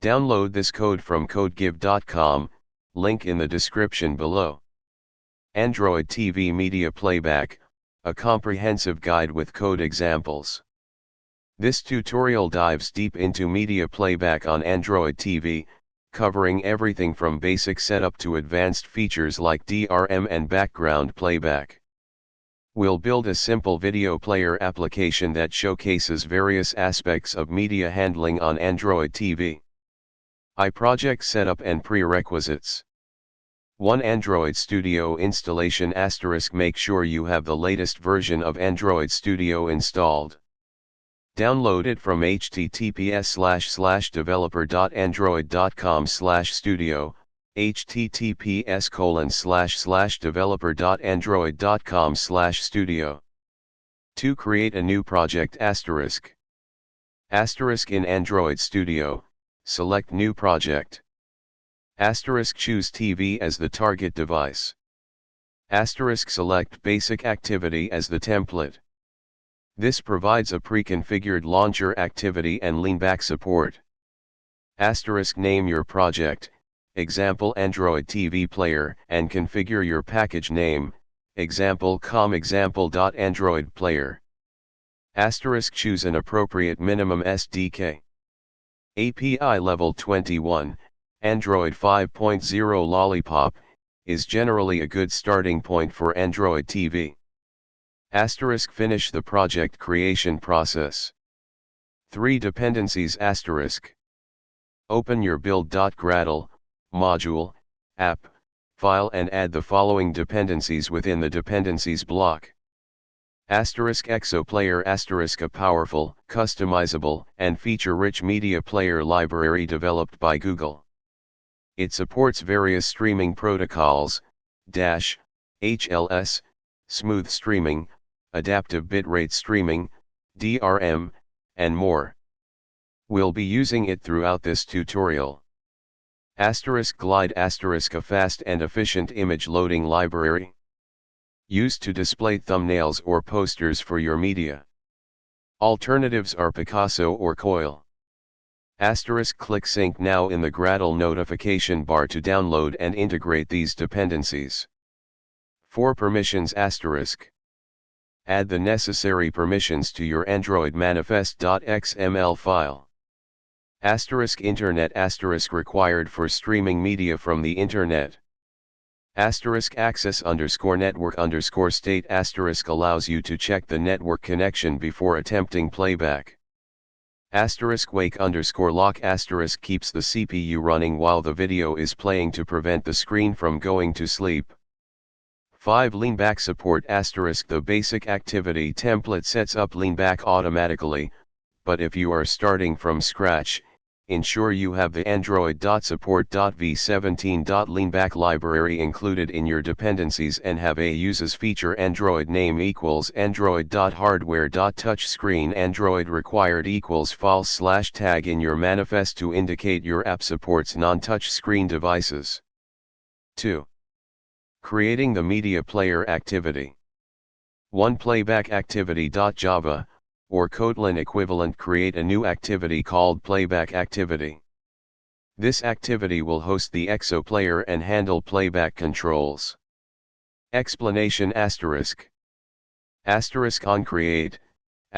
Download this code from codegive.com, link in the description below. Android TV Media Playback, a comprehensive guide with code examples. This tutorial dives deep into media playback on Android TV, covering everything from basic setup to advanced features like DRM and background playback. We'll build a simple video player application that showcases various aspects of media handling on Android TV. Project setup and prerequisites. 1. Android Studio installation *. Make sure you have the latest version of Android Studio installed. Download it from https://developer.android.com/studio, https://developer.android.com/studio. 2. Create a new project *. In Android Studio, select New Project. Choose TV as the target device. Select Basic Activity as the template. This provides a pre-configured launcher activity and leanback support. Name your project, example Android TV player, and configure your package name, example com.example.androidtvplayer. Choose an appropriate minimum SDK. API Level 21, Android 5.0 Lollipop, is generally a good starting point for Android TV. Finish the project creation process. 3. Dependencies *. Open your build.gradle, module, app, file and add the following dependencies within the dependencies block. ExoPlayer *. A powerful, customizable, and feature-rich media player library developed by Google. It supports various streaming protocols, HLS, smooth streaming, adaptive bitrate streaming, DRM, and more. We'll be using it throughout this tutorial. Glide *. A fast and efficient image loading library. Used to display thumbnails or posters for your media. Alternatives are Picasso or Coil. Click Sync now in the Gradle notification bar to download and integrate these dependencies. 4. Permissions *. Add the necessary permissions to your Android manifest.xml file. Internet * required for streaming media from the Internet. Access _network _state * allows you to check the network connection before attempting playback. Wake _lock * keeps the CPU running while the video is playing to prevent the screen from going to sleep. 5. Leanback support * The basic activity template sets up leanback automatically, but if you are starting from scratch, ensure you have the android.support.v17.leanback library included in your dependencies and have a uses feature android name equals android.hardware.touchscreen android required equals false/tag in your manifest to indicate your app supports non-touch screen devices. 2. Creating the media player activity. 1. Playback activity.java, or Kotlin equivalent. Create a new activity called playback activity. This activity will host the ExoPlayer and handle playback controls. Explanation **** on create, ****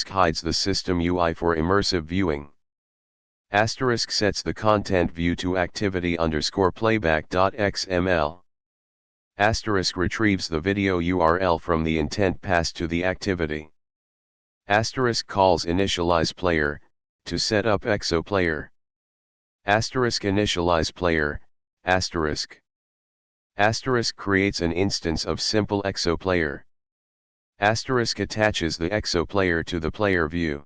hides the system UI for immersive viewing. ** sets the content view to activity_playback.xml. * retrieves the video URL from the intent passed to the activity. * calls initialize player, to set up ExoPlayer. * initialize player, *. creates an instance of simple ExoPlayer. * attaches the ExoPlayer to the player view.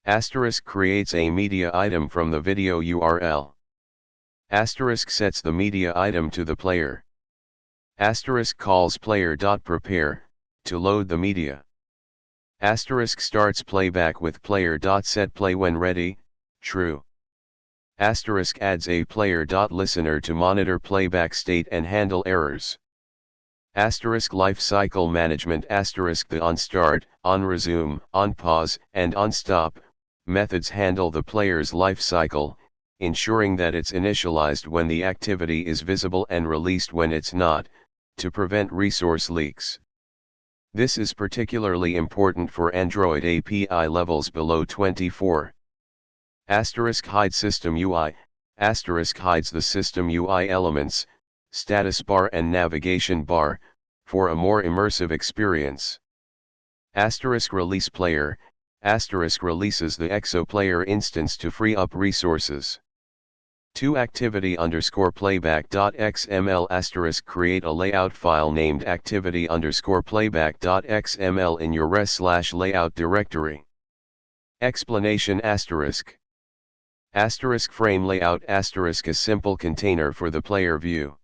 * creates a media item from the video URL. * sets the media item to the player. * calls player.prepare, to load the media. * starts playback with player.setPlay when ready, true. * adds a player.listener to monitor playback state and handle errors. Life cycle management *. The on start, on resume, on pause, and on stop Methods handle the player's life cycle, ensuring that it's initialized when the activity is visible and released when it's not, to prevent resource leaks. This is particularly important for Android API levels below 24. Hide System UI. Hides the System UI elements, status bar and navigation bar, for a more immersive experience. Release Player. Releases the ExoPlayer instance to free up resources. 2 activity_playback.xml * create a layout file named activity_playback.xml in your res/layout directory. Explanation * frame layout * a simple container for the player view.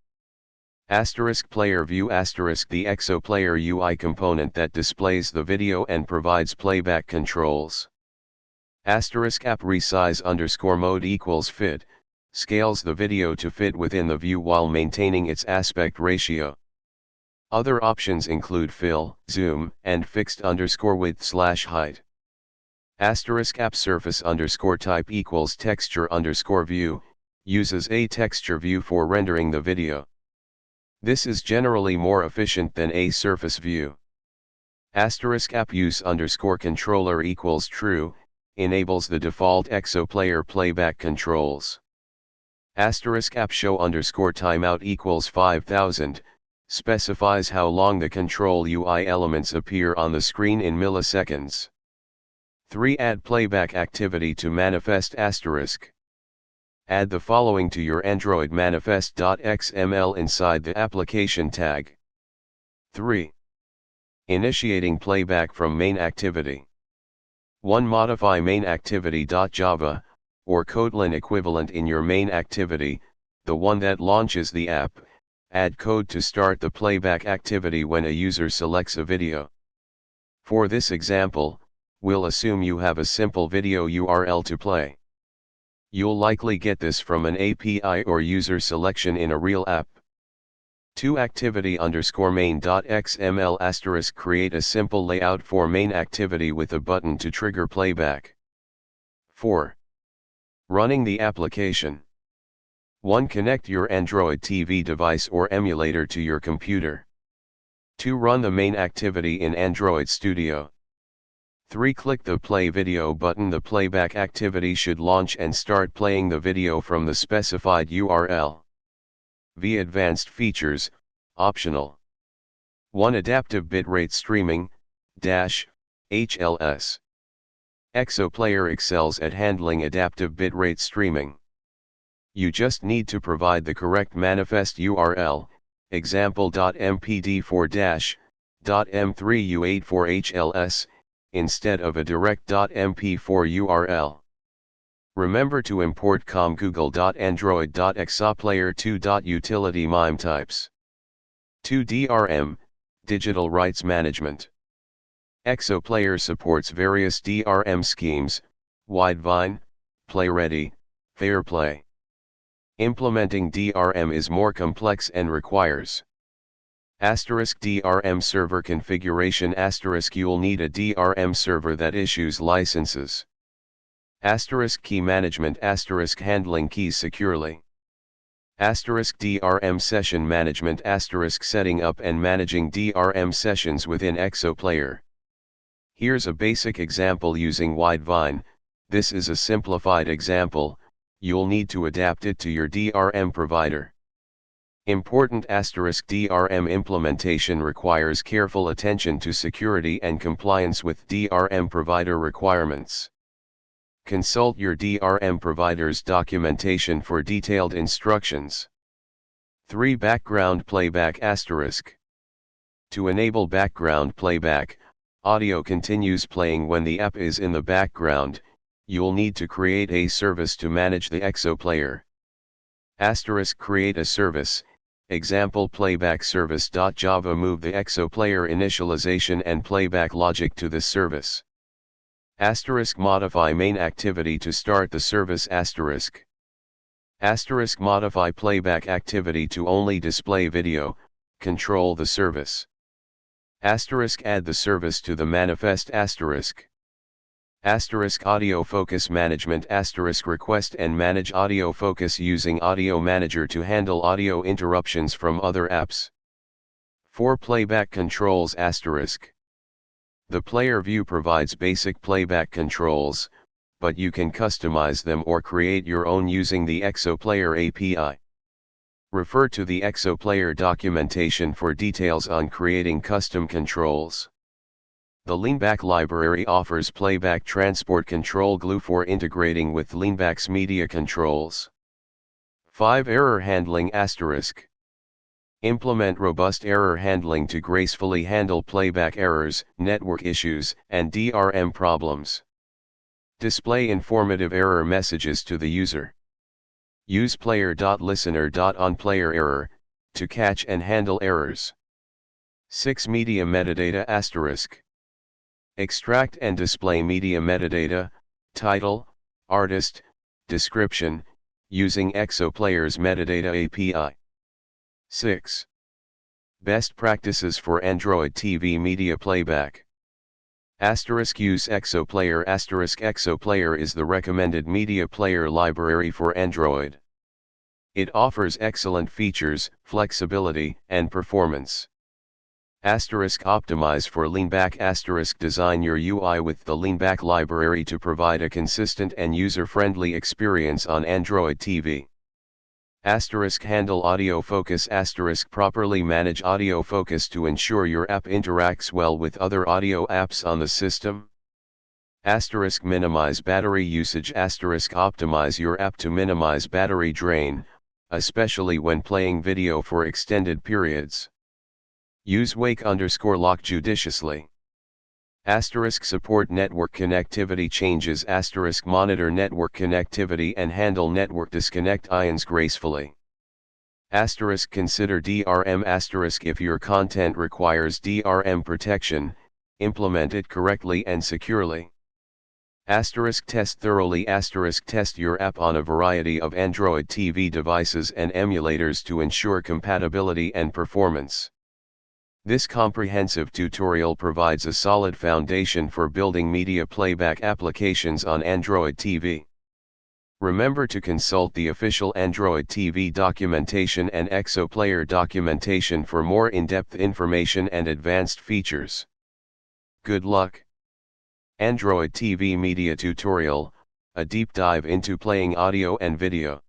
Player view * the ExoPlayer UI component that displays the video and provides playback controls. App resize_mode equals fit, scales the video to fit within the view while maintaining its aspect ratio. Other options include fill, zoom, and fixed_width/height. App surface_type equals texture_view, uses a texture view for rendering the video. This is generally more efficient than a surface view. App use_controller equals true, enables the default ExoPlayer playback controls. App show_timeout equals 5000, specifies how long the control UI elements appear on the screen in milliseconds. 3. Add playback activity to manifest *. Add the following to your Android manifest.xml inside the application tag. 3. Initiating playback from main activity. 1. Modify main activity.java, or Kotlin equivalent in your main activity, the one that launches the app. Add code to start the playback activity when a user selects a video. For this example, we'll assume you have a simple video URL to play. You'll likely get this from an API or user selection in a real app. 2. Activity_main.xml * create a simple layout for main activity with a button to trigger playback. 4. Running the application. 1. Connect your Android TV device or emulator to your computer. 2. Run the main activity in Android Studio. 3. Click the play video button. The playback activity should launch and start playing the video from the specified URL. Advanced features, optional. 1. Adaptive bitrate streaming, HLS. ExoPlayer excels at handling adaptive bitrate streaming. You just need to provide the correct manifest URL, example.mpd4-.m3u84HLS, instead of a direct .mp4 URL. Remember to import com.google.android.example.player2.utility MIME types. 2. DRM, Digital Rights Management. ExoPlayer supports various DRM schemes: Widevine, PlayReady, FairPlay. Implementing DRM is more complex and requires *DRM server configuration * you'll need a DRM server that issues licenses. *Key management * handling keys securely. *DRM session management * setting up and managing DRM sessions within ExoPlayer. Here's a basic example using Widevine. This is a simplified example, you'll need to adapt it to your DRM provider. Important * DRM implementation requires careful attention to security and compliance with DRM provider requirements. Consult your DRM provider's documentation for detailed instructions. 3. Background playback *. To enable background playback, audio continues playing when the app is in the background. You'll need to create a service to manage the ExoPlayer. Create a service, example playback service.java. Move the ExoPlayer initialization and playback logic to this service. Modify main activity to start the service. Modify playback activity to only display video, control the service. Add the service to the manifest. Asterisk audio focus management. Asterisk request and manage audio focus using Audio Manager to handle audio interruptions from other apps. 4 playback controls. Asterisk. The player view provides basic playback controls, but you can customize them or create your own using the ExoPlayer API. Refer to the ExoPlayer documentation for details on creating custom controls. The leanback library offers playback transport control glue for integrating with leanback's media controls. 5 error handling. Asterisk. Implement robust error handling to gracefully handle playback errors, network issues, and DRM problems. Display informative error messages to the user. Use player.listener.onPlayerError to catch and handle errors. 6 media metadata. Asterisk. Extract and display media metadata, title, artist, description, using ExoPlayer's metadata API. 6. Best practices for Android TV media playback. Asterisk. Use ExoPlayer. Asterisk. ExoPlayer is the recommended media player library for Android. It offers excellent features, flexibility, and performance. Asterisk. Optimize for leanback. Asterisk. Design your UI with the leanback library to provide a consistent and user-friendly experience on Android TV. Asterisk. Handle audio focus. Asterisk. Properly manage audio focus to ensure your app interacts well with other audio apps on the system. Asterisk. Minimize battery usage. Asterisk. Optimize your app to minimize battery drain, especially when playing video for extended periods. Use wake_lock judiciously. Asterisk. Support network connectivity changes. Asterisk. Monitor network connectivity and handle network disconnect ions gracefully. Asterisk. Consider DRM. Asterisk. If your content requires DRM protection, implement it correctly and securely. Asterisk. Test thoroughly. Asterisk. Test your app on a variety of Android TV devices and emulators to ensure compatibility and performance. This comprehensive tutorial provides a solid foundation for building media playback applications on Android TV. Remember to consult the official Android TV documentation and ExoPlayer documentation for more in-depth information and advanced features. Good luck! Android TV Media Tutorial, a deep dive into playing audio and video.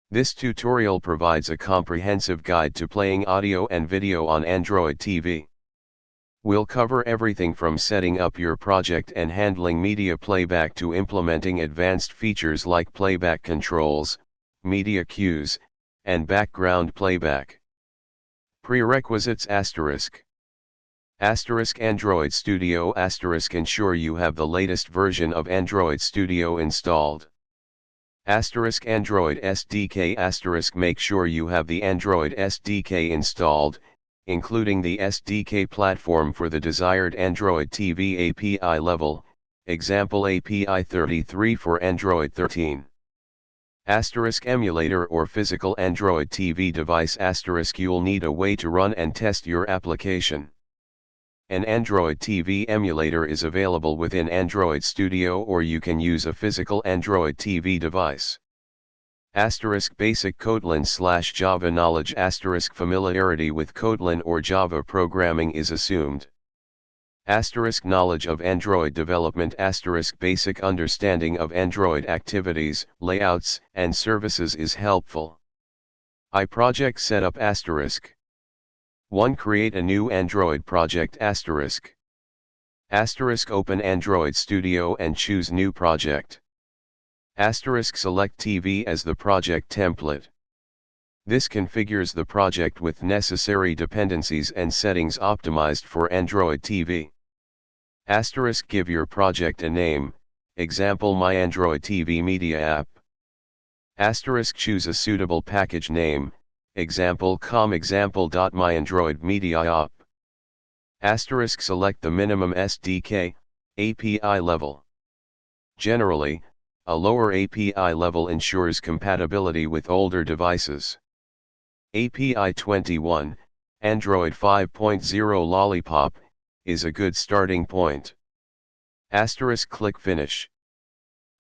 This tutorial provides a comprehensive guide to playing audio and video on Android TV. We'll cover everything from setting up your project and handling media playback to implementing advanced features like playback controls, media queues, and background playback. Prerequisites. Asterisk. Asterisk. Android Studio. Asterisk. Ensure you have the latest version of Android Studio installed. Asterisk. Android SDK. Asterisk. Make sure you have the Android SDK installed, including the SDK platform for the desired Android TV API level, example API 33 for Android 13. Asterisk. Emulator or physical Android TV device. Asterisk. You'll need a way to run and test your application. An Android TV emulator is available within Android Studio, or you can use a physical Android TV device. Asterisk. Basic Kotlin/Java knowledge. Asterisk. Familiarity with Kotlin or Java programming is assumed. Asterisk. Knowledge of Android development. Asterisk. Basic understanding of Android activities, layouts, and services is helpful. iProject setup. Asterisk. 1. Create a new Android project. Asterisk. Asterisk. Open Android Studio and choose New Project. Asterisk. Select TV as the project template. This configures the project with necessary dependencies and settings optimized for Android TV. Asterisk. Give your project a name, example My Android TV Media App. Asterisk. Choose a suitable package name, example com.example.androidtvplayer. Asterisk. Select the minimum SDK, API level. Generally, a lower API level ensures compatibility with older devices. API 21, Android 5.0 Lollipop, is a good starting point. Asterisk click finish.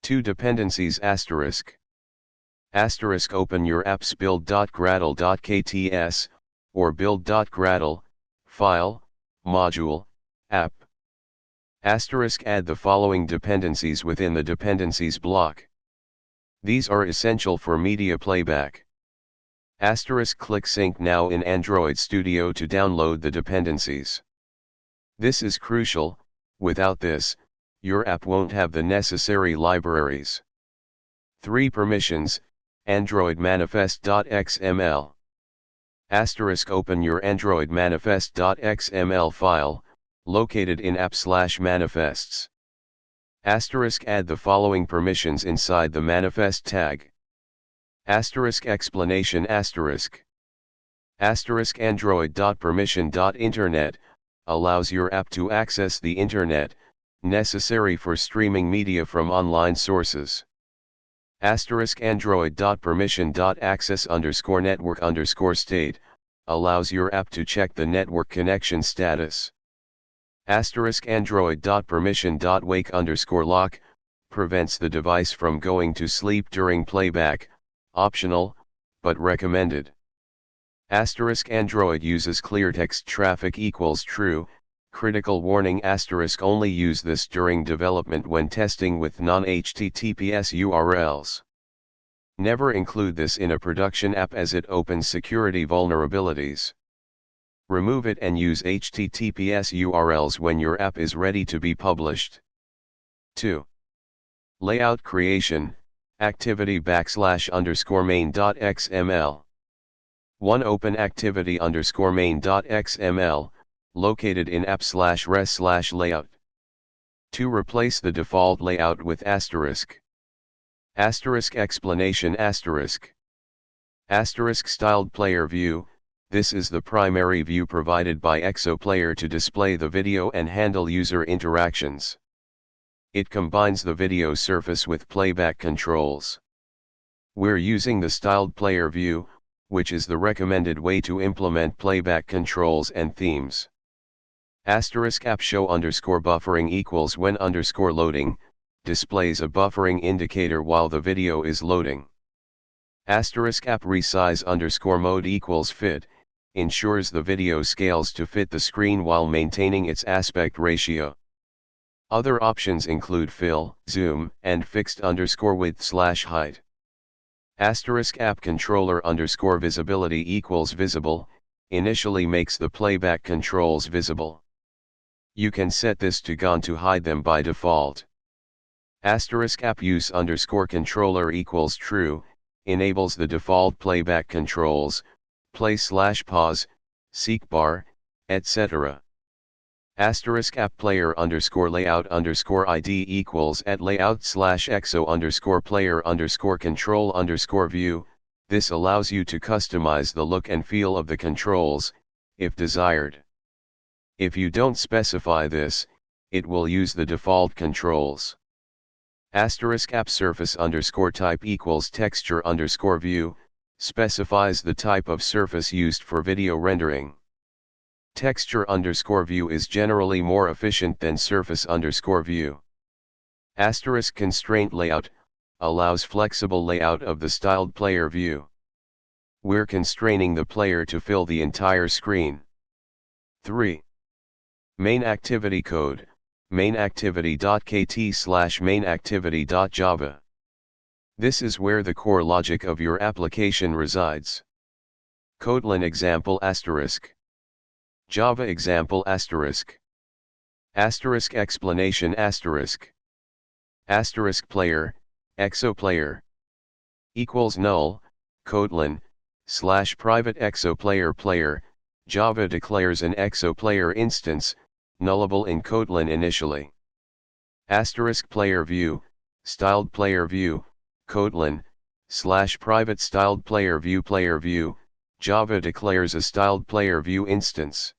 2 dependencies asterisk. Asterisk open your app's build.gradle.kts, or build.gradle, file, module, app. Asterisk add the following dependencies within the dependencies block. These are essential for media playback. Asterisk click sync now in Android Studio to download the dependencies. This is crucial. Without this, your app won't have the necessary libraries. 3 permissions, Android manifest.xml. Asterisk open your Android manifest.xml file, located in app/manifests. Asterisk add the following permissions inside the manifest tag. Asterisk explanation asterisk. Asterisk android.permission.internet, allows your app to access the internet, necessary for streaming media from online sources. Asterisk android.permission.access_network_state, allows your app to check the network connection status. Asterisk android.permission.wake_lock, prevents the device from going to sleep during playback, optional, but recommended. Asterisk Android uses cleartext traffic equals true, critical warning asterisk only use this during development when testing with non-HTTPS URLs. Never include this in a production app as it opens security vulnerabilities. Remove it and use HTTPS URLs when your app is ready to be published. 2. Layout creation, activity_main.xml. 1. Open activity_main.xml, located in app/res/layout. 2. Replace the default layout with asterisk. Asterisk explanation asterisk. Asterisk styled player view, this is the primary view provided by ExoPlayer to display the video and handle user interactions. It combines the video surface with playback controls. We're using the styled player view, which is the recommended way to implement playback controls and themes. Asterisk app show_buffering equals when _loading, displays a buffering indicator while the video is loading. Asterisk app resize_mode equals fit, ensures the video scales to fit the screen while maintaining its aspect ratio. Other options include fill, zoom, and fixed_width/height. Asterisk app controller_visibility equals visible, initially makes the playback controls visible. You can set this to gone to hide them by default. Asterisk app use_controller equals true, enables the default playback controls, play/pause, seek bar, etc. Asterisk app player_layout_id equals at layout/exo_player_control_view, this allows you to customize the look and feel of the controls, if desired. If you don't specify this, it will use the default controls. Asterisk app surface_type equals texture_view, specifies the type of surface used for video rendering. Texture_view is generally more efficient than surface_view. Asterisk constraint layout, allows flexible layout of the styled player view. We're constraining the player to fill the entire screen. 3. Main activity code, mainactivity.kt/mainactivity.java. This is where the core logic of your application resides. Kotlin example asterisk. Java example asterisk. Asterisk explanation asterisk. Asterisk player, ExoPlayer. Equals null, Kotlin, /private ExoPlayer player, Java declares an ExoPlayer instance, nullable in Kotlin initially. Asterisk player view, styled player view, Kotlin, /private styled player view, Java declares a styled player view instance.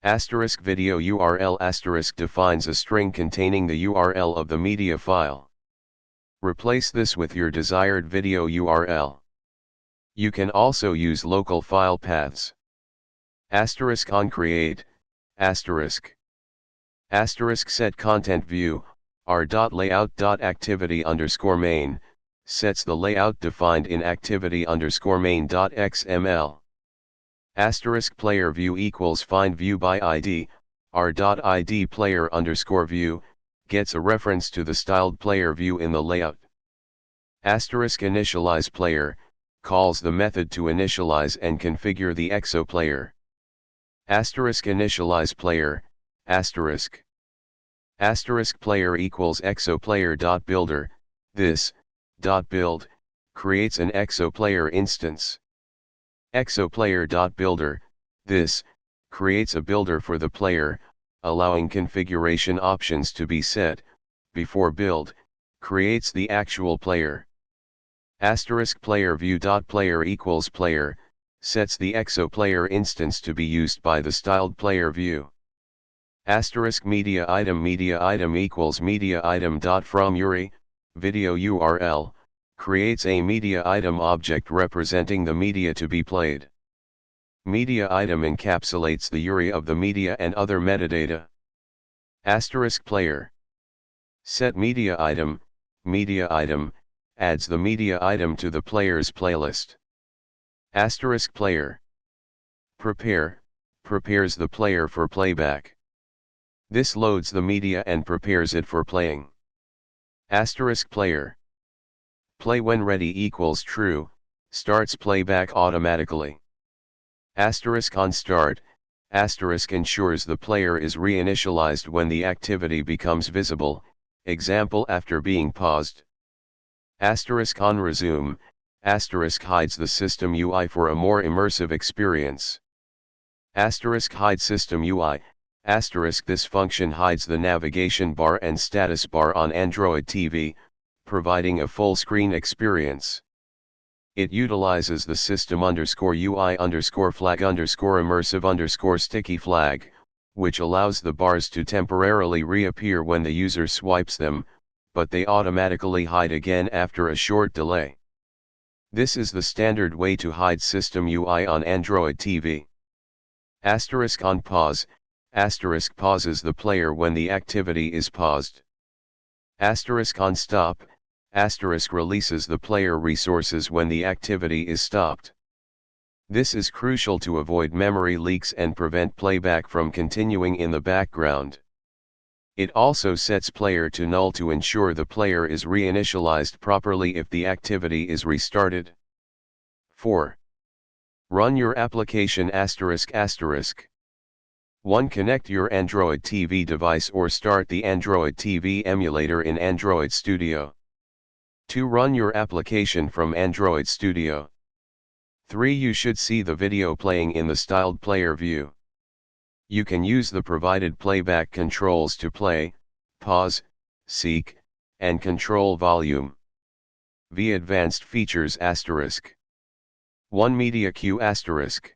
Asterisk video URL asterisk defines a string containing the URL of the media file. Replace this with your desired video URL. You can also use local file paths. Asterisk on create, asterisk. Asterisk set content view, r.layout.activity_main, sets the layout defined in activity_main.xml. Asterisk player view equals find view by ID, r.id player_view, gets a reference to the styled player view in the layout. Asterisk initialize player, calls the method to initialize and configure the EXO player. Asterisk initialize player, asterisk. Asterisk player equals exoplayer.builder, this, .build, creates an exoplayer instance. Exoplayer.builder, this, creates a builder for the player, allowing configuration options to be set, before build, creates the actual player. Asterisk player view.player equals player, sets the exoplayer instance to be used by the styled player view. Asterisk media item equals media item.from URI, video URL, creates a media item object representing the media to be played. Media item encapsulates the URI of the media and other metadata. Asterisk player. Set media item, adds the media item to the player's playlist. Asterisk player. Prepare, prepares the player for playback. This loads the media and prepares it for playing. Asterisk player. Play when ready equals true, starts playback automatically. Asterisk on start, asterisk ensures the player is reinitialized when the activity becomes visible, example after being paused. Asterisk on resume, asterisk hides the system UI for a more immersive experience. Asterisk hide system UI, asterisk this function hides the navigation bar and status bar on Android TV, providing a full screen experience. It utilizes the system_UI_flag_immersive_sticky flag, which allows the bars to temporarily reappear when the user swipes them, but they automatically hide again after a short delay. This is the standard way to hide system UI on Android TV. Asterisk on pause, asterisk pauses the player when the activity is paused. Asterisk on stop, asterisk releases the player resources when the activity is stopped. This is crucial to avoid memory leaks and prevent playback from continuing in the background. It also sets player to null to ensure the player is reinitialized properly if the activity is restarted. 4. Run your application ***. 1. Connect your Android TV device or start the Android TV emulator in Android Studio. 2. Run your application from Android Studio. 3. You should see the video playing in the styled player view. You can use the provided playback controls to play, pause, seek, and control volume. V. Advanced features ***. 1. Media queue ***.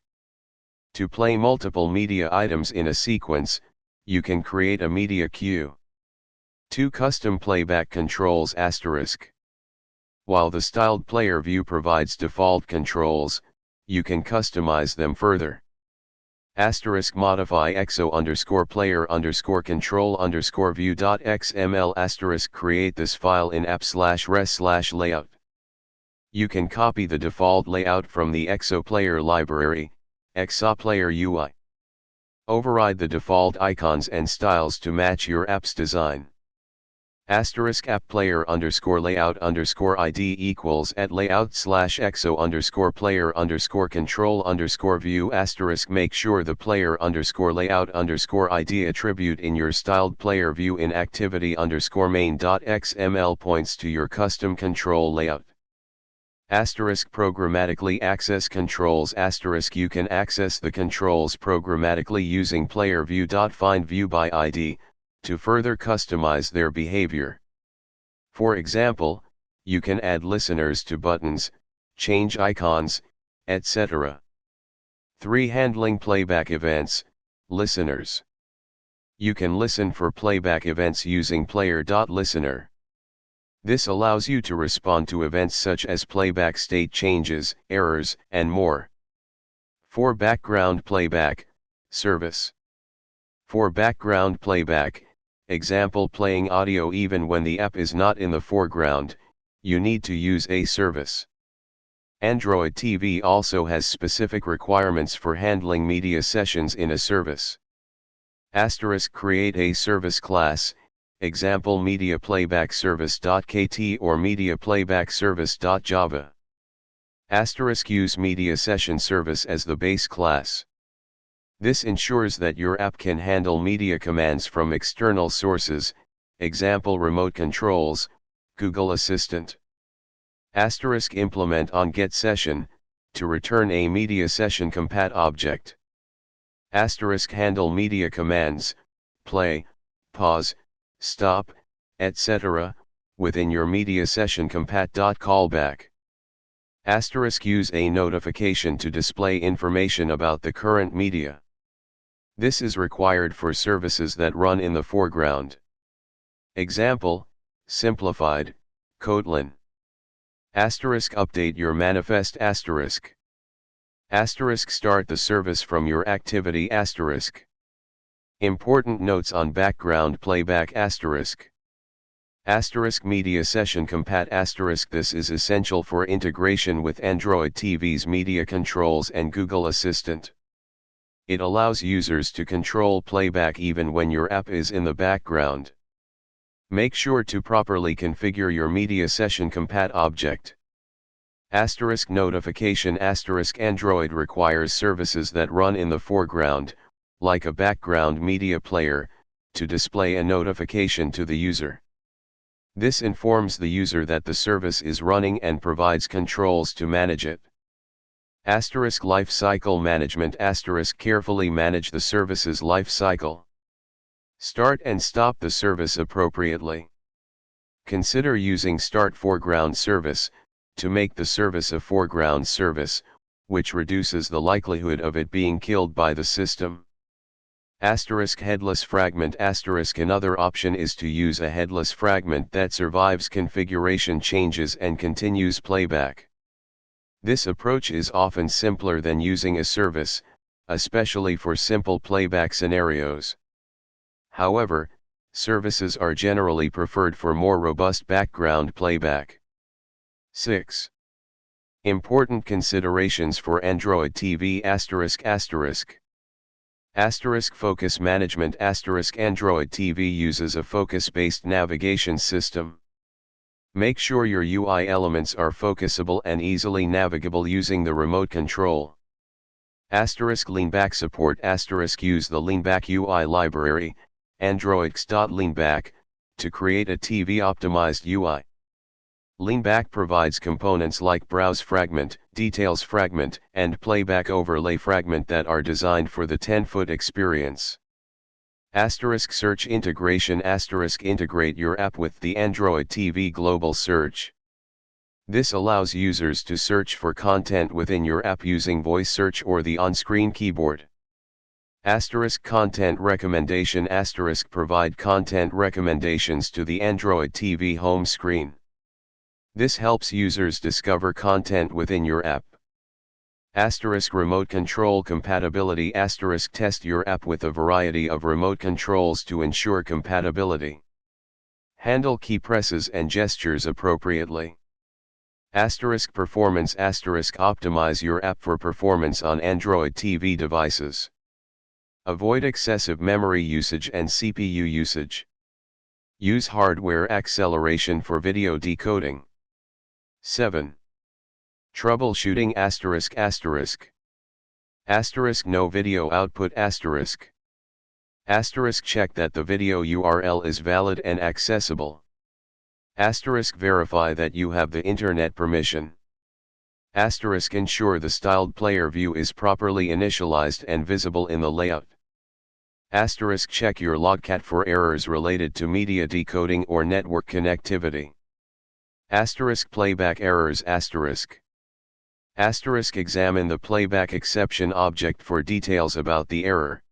To play multiple media items in a sequence, you can create a media queue. 2. Custom playback controls ***. While the styled player view provides default controls, you can customize them further. Modify exo_player_control_view.xml create this file in app/res/layout. You can copy the default layout from the exoplayer library, exoplayer UI. Override the default icons and styles to match your app's design. *@player_layout_id equals @layout/exo_player_control_view *. Make sure the player_layout_id attribute in your styled player view in activity_main.xml points to your custom control layout. Programmatically access controls You can access the controls programmatically using player view.findView by ID, to further customize their behavior. For example, you can add listeners to buttons, change icons, etc. 3. Handling playback events, listeners. You can listen for playback events using player.listener. This allows you to respond to events such as playback state changes, errors, and more. 4. Background playback, service. For background playback, example playing audio even when the app is not in the foreground, you need to use a service. Android TV also has specific requirements for handling media sessions in a service. * Create a service class, example media playback service.kt or media playback service.java. * Use media session service as the base class. This ensures that your app can handle media commands from external sources, example remote controls, Google Assistant. * Implement onGetSession, to return a media session compat object. * Handle media commands, play, pause, stop, etc., within your media session compat.callback. * Use a notification to display information about the current media. This is required for services that run in the foreground. Example, simplified, Kotlin. * Update your manifest *. Start the service from your activity *. Important notes on background playback *. Media session compat *. This is essential for integration with Android TV's media controls and Google Assistant. It allows users to control playback even when your app is in the background. Make sure to properly configure your media session compat object. * Notification * Android requires services that run in the foreground, like a background media player, to display a notification to the user. This informs the user that the service is running and provides controls to manage it. * Life cycle management * Carefully manage the service's life cycle. Start and stop the service appropriately. Consider using Start Foreground Service, to make the service a foreground service, which reduces the likelihood of it being killed by the system. * Headless fragment * Another option is to use a headless fragment that survives configuration changes and continues playback. This approach is often simpler than using a service, especially for simple playback scenarios. However, services are generally preferred for more robust background playback. 6. Important considerations for Android TV ****. Focus management ** Android TV uses a focus-based navigation system. Make sure your UI elements are focusable and easily navigable using the remote control. Leanback support Use the leanback UI library, android.leanback, to create a TV-optimized UI. Leanback provides components like Browse Fragment, Details Fragment, and Playback Overlay Fragment that are designed for the 10-foot experience. Search integration Integrate your app with the Android TV Global Search. This allows users to search for content within your app using voice search or the on-screen keyboard. Content recommendation Provide content recommendations to the Android TV home screen. This helps users discover content within your app. Remote control compatibility Test your app with a variety of remote controls to ensure compatibility. Handle key presses and gestures appropriately. Performance Optimize your app for performance on Android TV devices. Avoid excessive memory usage and CPU usage. Use hardware acceleration for video decoding. 7. Troubleshooting ****. No video output ***. Check that the video URL is valid and accessible. Verify that you have the internet permission. Ensure the styled player view is properly initialized and visible in the layout. Check your logcat for errors related to media decoding or network connectivity. Playback errors Examine the playback exception object for details about the error.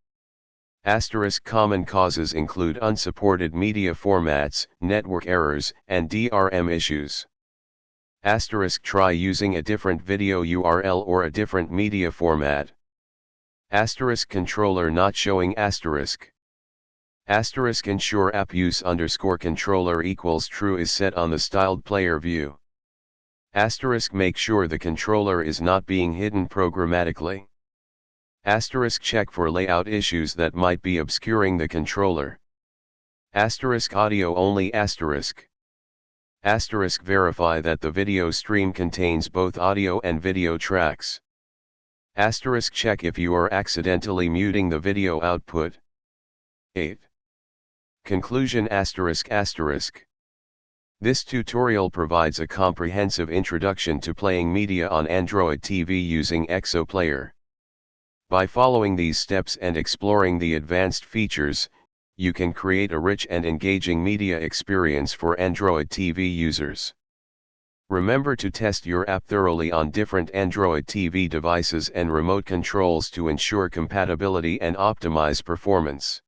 Common causes include unsupported media formats, network errors, and DRM issues. Try using a different video URL or a different media format. Controller not showing Asterisk ensure app use underscore controller equals true is set on the styled player view. Asterisk make sure the controller is not being hidden programmatically. Asterisk check for layout issues that might be obscuring the controller. Asterisk audio only asterisk. Asterisk verify that the video stream contains both audio and video tracks. Asterisk check if you are accidentally muting the video output. 8. Conclusion asterisk asterisk. This tutorial provides a comprehensive introduction to playing media on Android TV using example.player. By following these steps and exploring the advanced features, you can create a rich and engaging media experience for Android TV users. Remember to test your app thoroughly on different Android TV devices and remote controls to ensure compatibility and optimize performance.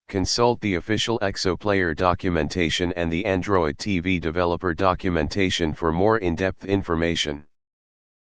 Consult the official example.player documentation and the Android TV developer documentation for more in-depth information.